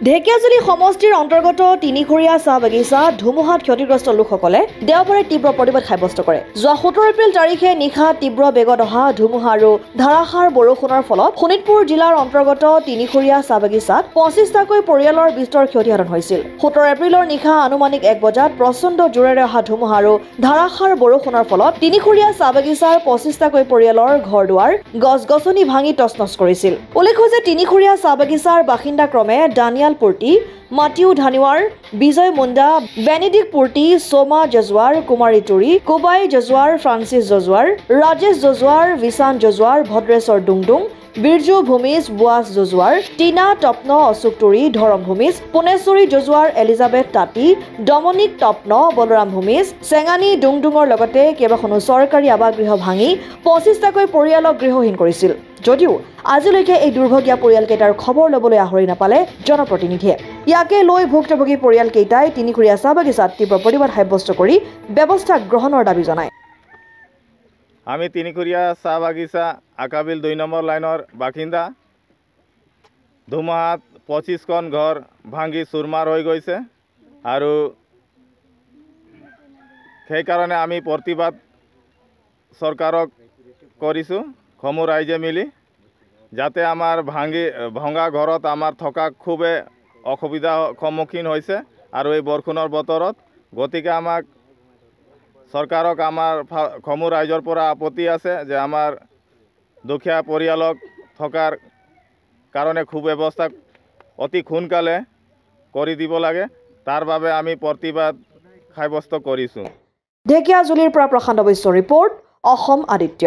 ঢেকিয়াজুলি সমষ্টিৰ অন্তৰ্গত তিনিখৰীয়া চাহ বাগিচা ধুমুহাত ক্ষতিগ্ৰস্ত লোকসকলে দেওবাৰে তীব্ৰ প্ৰতিবাদ সাব্যস্ত কৰে। যোৱা 17 এপ্ৰিল তাৰিখে নিশা তীব্ৰ বেগত অহা ধুমুহা আৰু ধাৰাসাৰ বৰষুণৰ ফলত শোণিতপুৰ জিলাৰ অন্তৰ্গত তিনিখৰীয়া চাহ বাগিচাত 25টাকৈ পৰিয়ালৰ বিস্তৰ ক্ষতিসাধন হৈছিল। 17 এপ্ৰিলৰ নিশা আনুমানিক 1 বজাত প্ৰচণ্ড জোৰেৰে অহা ধুমুহা আৰু ধাৰাসাৰ বৰষুণৰ ফলত তিনিখৰীয়া চাহ বাগিচাৰ 25টাকৈ পৰিয়ালৰ ঘৰ-দুৱাৰ, গছ-গছনি ভাঙি তছনছ কৰিছিল। উল্লেখ্য যে তিনিখৰীয়া চাহ বাগিচাৰ বাসিন্দা ক্ৰমে দানিয়াল পুৰ্তি, মাটিউ ধানিৱাৰ, বিজয় মুণ্ডা, বেনিডিক পুৰ্তি, সোমা জজৱাৰ, কুমাৰী টুৰি, কুবাই জজৱাৰ, ফ্ৰান্সিছ জজৱাৰ, ৰাজেশ জজৱাৰ, বিশান জজৱাৰ, ভদ্ৰেশ্বৰ ডুংডুং, বিৰজু ভূমিজ, বুৱাছ জজৱাৰ, টিনা তপ্ন, অশোক টুৰি, ধৰম ভূমিজ, পুনেশ্বৰী জজৱাৰ, এলিজাবেথ তাঁতী, ডমনিক তপ্ন, বলৰাম ভূমিজ, চেঙানী ডুংডুঙৰ লগতে কেইবাখনো চৰকাৰী আৱাসগৃহ ভাঙি 25টাকৈ পৰিয়ালক গৃহহীন কৰিছিল। যদিও আজিলৈকে এই দুৰ্ভগীয়া পৰিয়ালকেইটাৰ খবৰ ল'বলৈ আহৰি নাপালে জনপ্ৰতিনিধিয়ে। ইয়াকে লৈ ভুক্তভোগী পৰিয়ালকেইটাই তিনিখৰীয়া চাহ বাগিচাত তীব্ৰ প্ৰতিবাদ সাব্যস্ত কৰি ব্যৱস্থা গ্ৰহণৰ দাবী জনায়। আমি তিনিখৰীয়া চাহ বাগিচা আকাবিল 2 নম্বৰ লাইনৰ বাসিন্দা। ধুমুহাত 25খন ঘৰ ভাঙি চুৰমাৰ হৈ গৈছে আৰু সেইকাৰণে আমি প্ৰতিবাদ চৰকাৰক কৰিছোঁ সমূহ ৰাইজে মিলি, যাতে আমাৰ ভঙা ঘৰত আমাৰ থকা খুবেই অসুবিধাৰ সন্মুখীন হৈছে আৰু এই বৰষুণৰ বতৰত। গতিকে আমাক চৰকাৰক আমাৰ সমূহ ৰাইজৰ পৰা আপত্তি আছে যে আমাৰ দুখীয়া পৰিয়ালক থকাৰ কাৰণে সুব্যৱস্থা অতি সোনকালে কৰি দিব লাগে। তাৰ বাবে আমি প্ৰতিবাদ সাব্যস্ত কৰিছোঁ। ঢেকিয়াজুলিৰ পৰা প্ৰশান্ত বৈশ্যৰ ৰিপৰ্ট, অসম আদিত্য।